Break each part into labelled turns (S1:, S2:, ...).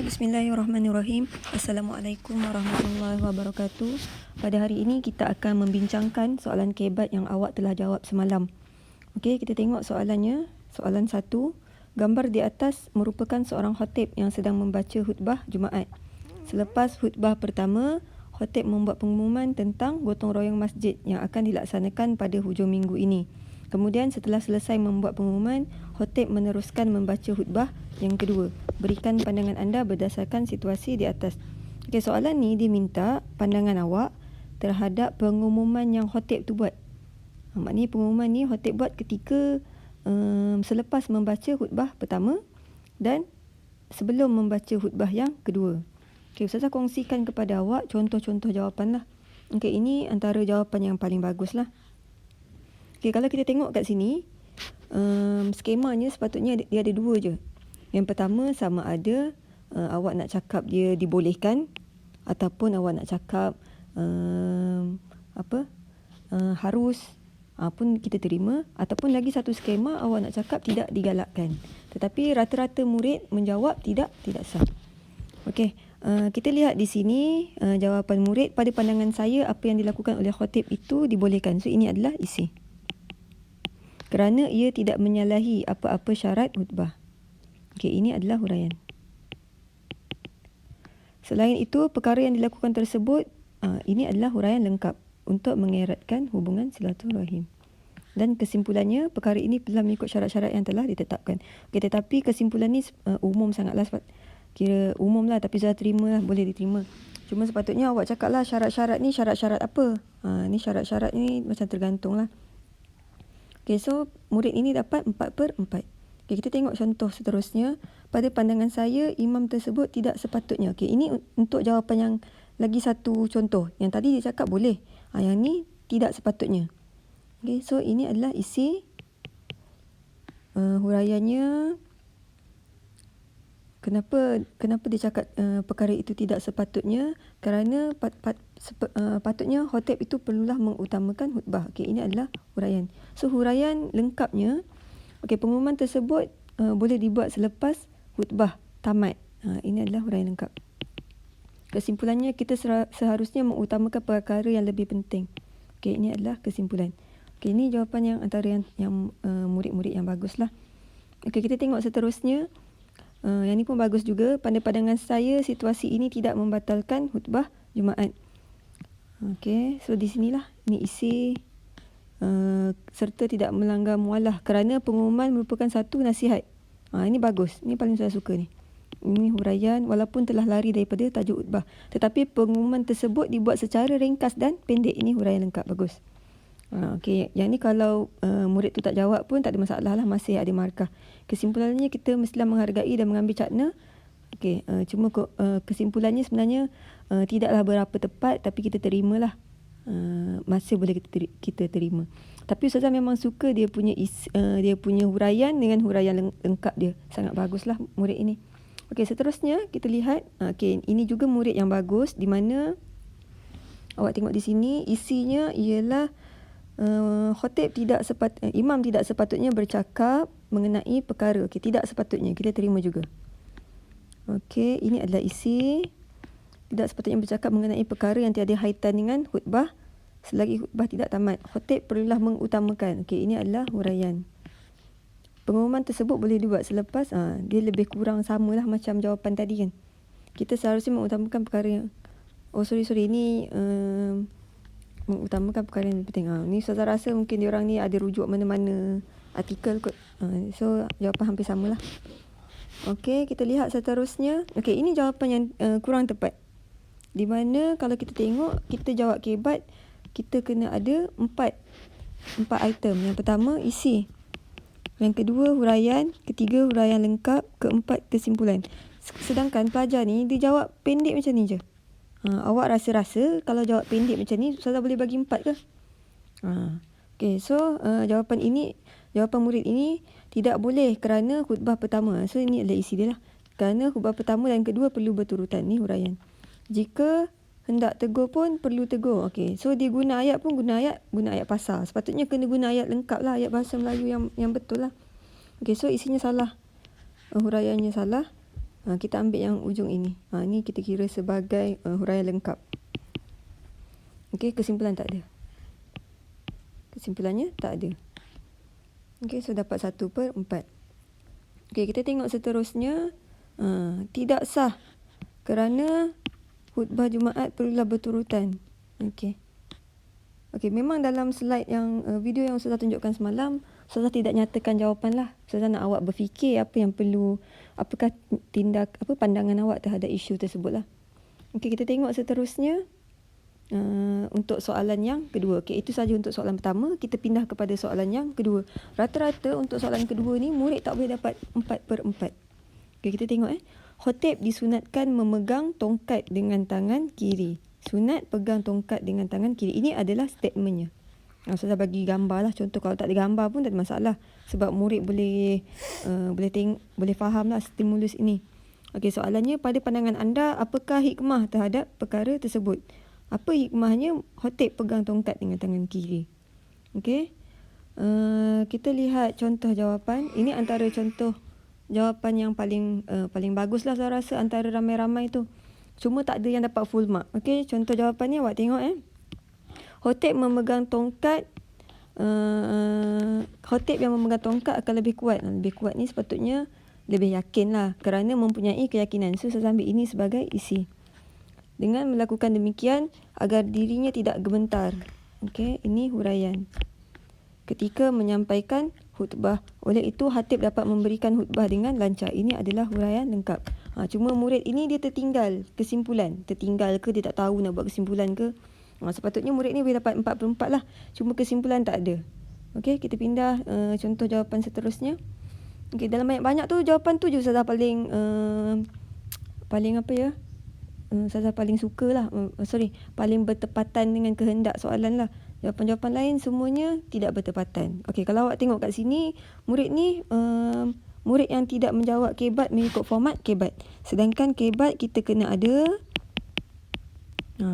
S1: Bismillahirrahmanirrahim. Assalamualaikum warahmatullahi wabarakatuh. Pada hari ini kita akan membincangkan soalan kebat yang awak telah jawab semalam. Okey, kita tengok soalannya. Soalan 1. Gambar di atas merupakan seorang khatib yang sedang membaca khutbah Jumaat. Selepas khutbah pertama, khatib membuat pengumuman tentang gotong royong masjid yang akan dilaksanakan pada hujung minggu ini. Kemudian setelah selesai membuat pengumuman, khatib meneruskan membaca khutbah yang kedua. Berikan pandangan anda berdasarkan situasi di atas. Okey, soalan ni dia minta pandangan awak terhadap pengumuman yang khatib tu buat. Maknanya pengumuman ni khatib buat ketika selepas membaca khutbah pertama dan sebelum membaca khutbah yang kedua. Okey, Ustazah kongsikan kepada awak contoh-contoh jawapan lah. Okey, ini antara jawapan yang paling bagus lah. Okey, kalau kita tengok kat sini, skemanya sepatutnya dia ada dua je. Yang pertama, sama ada awak nak cakap dia dibolehkan ataupun awak nak cakap harus pun kita terima, ataupun lagi satu skema awak nak cakap tidak digalakkan. Tetapi rata-rata murid menjawab tidak sah. Okey, kita lihat di sini jawapan murid, pada pandangan saya apa yang dilakukan oleh khatib itu dibolehkan. So ini adalah isi. Kerana ia tidak menyalahi apa-apa syarat khutbah. Okey, ini adalah huraian. Selain itu, perkara yang dilakukan tersebut, ini adalah huraian lengkap untuk mengeratkan hubungan silaturahim. Dan kesimpulannya, perkara ini telah mengikut syarat-syarat yang telah ditetapkan. Okey, tetapi kesimpulan ni umum sangatlah, sebab kira umum lah, tapi sudah terima lah, boleh diterima. Cuma sepatutnya awak cakap lah syarat-syarat ni syarat-syarat apa. Ni syarat-syarat ni macam tergantung lah. Okey, so murid ini dapat 4/4. Okey, kita tengok contoh seterusnya. Pada pandangan saya, imam tersebut tidak sepatutnya. Okey, ini untuk jawapan yang lagi satu contoh. Yang tadi dia cakap boleh. Yang ni tidak sepatutnya. Okey, so ini adalah isi huraiannya. Kenapa dia cakap perkara itu tidak sepatutnya? Kerana patutnya khatib itu perlulah mengutamakan khutbah. Okey, ini adalah huraian. So huraian lengkapnya, okey, pengumuman tersebut boleh dibuat selepas khutbah tamat. Ini adalah huraian lengkap. Kesimpulannya, kita seharusnya mengutamakan perkara yang lebih penting. Okey, ini adalah kesimpulan. Okey, ini jawapan yang antara yang murid-murid yang baguslah. Okey, kita tengok seterusnya. Yang ni pun bagus juga. Pada pandangan saya, situasi ini tidak membatalkan khutbah Jumaat. Okey, so di sinilah ini isi serta tidak melanggar mualah kerana pengumuman merupakan satu nasihat. Ini bagus. Ini paling saya suka ni. Ini huraian walaupun telah lari daripada tajuk khutbah. Tetapi pengumuman tersebut dibuat secara ringkas dan pendek. Ini huraian lengkap. Bagus. Okey, yang ni kalau murid tu tak jawab pun tak ada masalah lah, masih ada markah. Kesimpulannya, kita mestilah menghargai dan mengambil cakna. Okey, cuma kesimpulannya sebenarnya tidaklah berapa tepat, tapi kita terimalah. Masih boleh kita terima. Tapi Ustazah memang suka dia punya huraian dengan huraian lengkap dia. Sangat baguslah murid ini. Okey, seterusnya kita lihat. Okey, ini juga murid yang bagus, di mana awak tengok di sini isinya ialah khatib imam tidak sepatutnya bercakap mengenai perkara. Okey, tidak sepatutnya, kita terima juga. Okey, ini adalah isi. Tidak sepatutnya bercakap mengenai perkara yang tiada kaitan dengan khutbah selagi khutbah tidak tamat. Khatib perlulah mengutamakan. Okey, ini adalah huraian. Pengumuman tersebut boleh dibuat selepas, dia lebih kurang samalah macam jawapan tadi kan. Kita seharusnya mengutamakan perkara yang ini mengutamakan perkara yang penting. Ni Ustazah rasa mungkin diorang ni ada rujuk mana-mana artikel kot. So jawapan hampir samalah. Okey, kita lihat seterusnya. Okey, ini jawapan yang kurang tepat. Di mana kalau kita tengok, kita jawab kebat, kita kena ada 4 item. Yang pertama isi. Yang kedua huraian, ketiga huraian lengkap, keempat kesimpulan. Sedangkan pelajar ni dia jawab pendek macam ni je. Awak rasa-rasa kalau jawab pendek macam ni, Ustazah boleh bagi 4 ke? Okey, so jawapan murid ini tidak boleh kerana khutbah pertama. So ini adalah isi dia lah. Kerana khutbah pertama dan kedua perlu berturutan. Ni huraian. Jika hendak tegur pun perlu tegur. Okey, so dia guna ayat pun guna ayat pasar. Sepatutnya kena guna ayat lengkap lah, ayat bahasa Melayu yang betul lah. Okey, so isinya salah. Huraiannya salah. Kita ambil yang ujung ini. Ini kita kira sebagai huraian lengkap. Okey, kesimpulan tak ada. Kesimpulannya tak ada. Okey, so dapat 1/4. Okey, kita tengok seterusnya. Tidak sah kerana khutbah Jumaat perlulah berturutan. Okey. Okey, memang dalam slide yang video yang Ustazah tunjukkan semalam, Ustazah tidak nyatakan jawapan lah. Ustazah nak awak berfikir apa yang perlu, apakah pandangan awak terhadap isu tersebut lah. Okey, kita tengok seterusnya. Untuk soalan yang kedua. Okey, itu saja untuk soalan pertama. Kita pindah kepada soalan yang kedua. Rata-rata untuk soalan kedua ni murid tak boleh dapat 4/4. Okey, kita tengok Khotib disunatkan memegang tongkat dengan tangan kiri. Sunat pegang tongkat dengan tangan kiri. Ini adalah statementnya. Ustazah bagi gambar lah. Contoh kalau tak ada gambar pun tak ada masalah. Sebab murid boleh faham lah stimulus ini. Okey, soalannya, pada pandangan anda, apakah hikmah terhadap perkara tersebut? Apa hikmahnya khotib pegang tongkat dengan tangan kiri? Okey. Kita lihat contoh jawapan. Ini antara contoh jawapan yang paling bagus lah saya rasa antara ramai-ramai tu. Cuma tak ada yang dapat full mark. Okey, contoh jawapannya awak tengok khotib memegang tongkat. Khotib yang memegang tongkat akan lebih kuat. Lebih kuat ni sepatutnya lebih yakin lah kerana mempunyai keyakinan. So saya ambil ini sebagai isi. Dengan melakukan demikian agar dirinya tidak gemetar. Okey, ini huraian ketika menyampaikan khutbah. Oleh itu khatib dapat memberikan khutbah dengan lancar. Ini adalah huraian lengkap. Cuma murid ini dia tertinggal kesimpulan. Tertinggal ke dia tak tahu nak buat kesimpulan ke. Sepatutnya murid ni boleh dapat 4/4 lah. Cuma kesimpulan tak ada. Okey, kita pindah contoh jawapan seterusnya. Okey, dalam banyak-banyak tu jawapan tu je Ustazah paling apa ya? Ustazah paling suka lah. Paling bertepatan dengan kehendak soalan lah. Jawapan-jawapan lain semuanya tidak bertepatan. Okey, kalau awak tengok kat sini, murid ni murid yang tidak menjawab kebat mengikut format kebat. Sedangkan kebat kita kena ada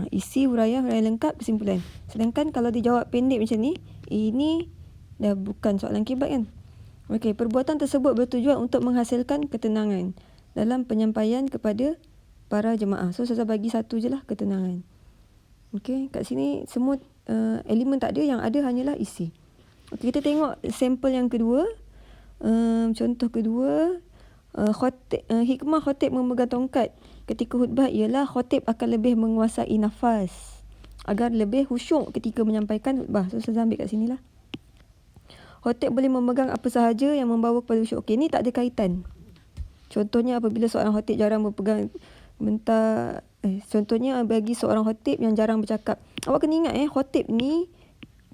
S1: isi huraian lengkap, kesimpulan. Sedangkan kalau dijawab pendek macam ni, ini dah bukan soalan kebat kan. Okey, perbuatan tersebut bertujuan untuk menghasilkan ketenangan dalam penyampaian kepada para jemaah. So saya bagi satu je lah, ketenangan. Okey, kat sini semua elemen tak ada, yang ada hanyalah isi. Okey, kita tengok sampel yang kedua. Contoh kedua, hikmah khotib memegang tongkat ketika khutbah ialah khotib akan lebih menguasai nafas agar lebih khusyuk ketika menyampaikan khutbah. So saya ambil kat sini lah. Khotib boleh memegang apa sahaja yang membawa kepada khusyuk. Okey, ni tak ada kaitan. Contohnya apabila seorang khotib jarang berpegang contohnya bagi seorang khotib yang jarang bercakap. Awak kena ingat khotib ni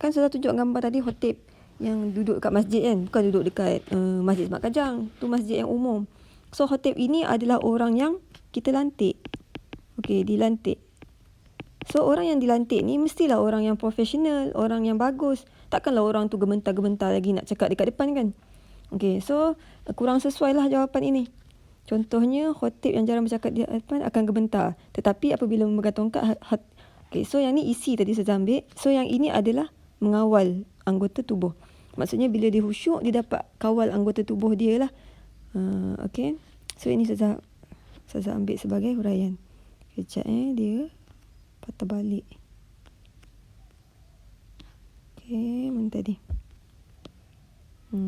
S1: kan saya tunjuk gambar tadi, khotib yang duduk dekat masjid kan, bukan duduk dekat Masjid Semak Kajang. Tu masjid yang umum. So khotib ini adalah orang yang kita lantik. Okey, dilantik. So orang yang dilantik ni mestilah orang yang profesional, orang yang bagus. Takkanlah orang tu gementar-gementar lagi nak cakap dekat depan kan. Okey, so kurang sesuai lah jawapan ini. Contohnya, khotib yang jarang bercakap di depan akan gementar. Tetapi apabila memegang tongkat, okay, so yang ni isi tadi saya ambil. So yang ini adalah mengawal anggota tubuh. Maksudnya bila dia khusyuk, dia dapat kawal anggota tubuh dia lah. Okay. So ini saya ambil sebagai huraian. Kejap dia patah balik. Okay, mana tadi?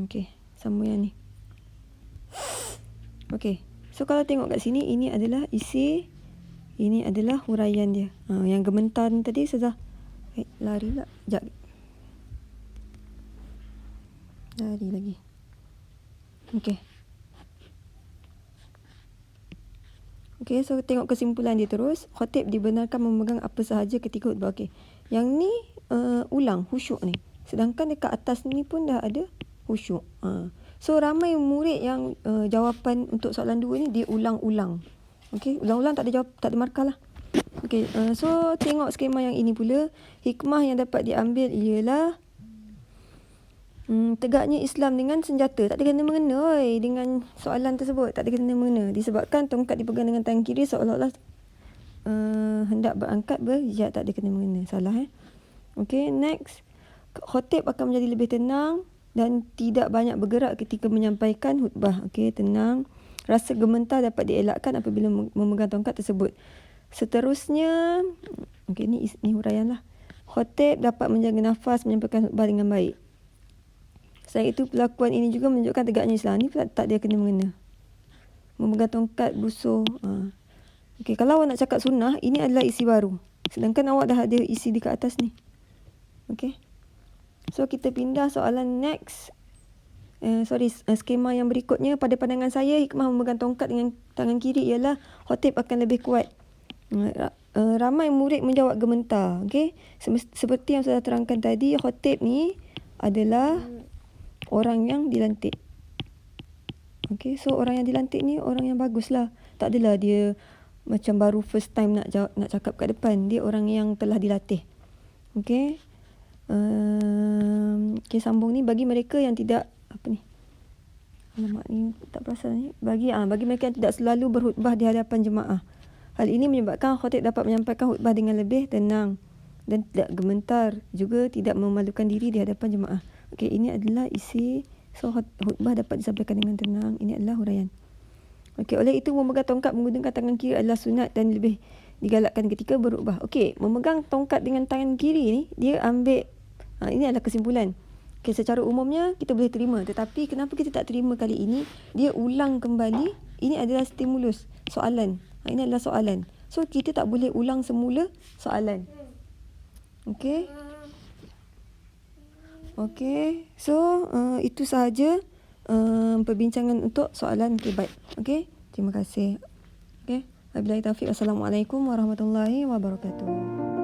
S1: Okay, sama yang ni. Okay. So kalau tengok kat sini, ini adalah isi, ini adalah huraian dia. Yang gementar tadi saya lari pula. Sekejap. Lari lagi. Okay. Okay, so tengok kesimpulan dia terus. Khotib dibenarkan memegang apa sahaja ketika khutbah. Okay. Yang ni ulang, khusyuk ni. Sedangkan dekat atas ni pun dah ada khusyuk. So ramai murid yang jawapan untuk soalan 2 ni dia ulang-ulang. Okey, ulang-ulang tak ada markah lah. Okey, so tengok skema yang ini pula. Hikmah yang dapat diambil ialah tegaknya Islam dengan senjata. Tak ada kena-mengena dengan soalan tersebut. Tak ada kena-mengena. Disebabkan tongkat dipegang dengan tangan kiri seolah-olah hendak berangkat berjihad. Tak ada kena-mengena. Salah Okey, next. Khotib akan menjadi lebih tenang dan tidak banyak bergerak ketika menyampaikan khutbah. Okey, tenang. Rasa gementar dapat dielakkan apabila memegang tongkat tersebut. Seterusnya, okey, ni huraian lah. Khatib dapat menjaga nafas menyampaikan khutbah dengan baik. Selain itu, perlakuan ini juga menunjukkan tegaknya Islam. Ni pula tak dia kena-mengena. Memegang tongkat, busuh. Okey, kalau awak nak cakap sunnah, ini adalah isi baru. Sedangkan awak dah ada isi dekat atas ni. Okey. So, kita pindah soalan next. Skema yang berikutnya. Pada pandangan saya, hikmah memegang tongkat dengan tangan kiri ialah khatib akan lebih kuat. Ramai murid menjawab gementar. Okey. Seperti yang saya terangkan tadi, khatib ni adalah orang yang dilantik. Okey, so orang yang dilantik ni orang yang bagus lah. Tak adalah dia macam baru first time nak cakap kat depan. Dia orang yang telah dilatih. Okey. Okey, sambung ni bagi mereka yang tidak alamak ni tak perasan ni. Bagi mereka yang tidak selalu berkhutbah di hadapan jemaah. Hal ini menyebabkan khatib dapat menyampaikan khutbah dengan lebih tenang dan tidak gementar, juga tidak memalukan diri di hadapan jemaah. Okey, ini adalah isi. So, khutbah dapat disampaikan dengan tenang. Ini adalah huraian. Okey, oleh itu memegang tongkat menggunakan tangan kiri adalah sunat dan lebih digalakkan ketika berkhutbah. Okey, memegang tongkat dengan tangan kiri ni, dia ambil, ini adalah kesimpulan. Okey, secara umumnya kita boleh terima. Tetapi kenapa kita tak terima kali ini? Dia ulang kembali. Ini adalah stimulus, soalan. Ini adalah soalan. So, kita tak boleh ulang semula soalan. Okey. Okey, so itu sahaja perbincangan untuk soalan kibat. Okey, terima kasih. Okey, wabillahi taufiq. Wassalamualaikum warahmatullahi wabarakatuh.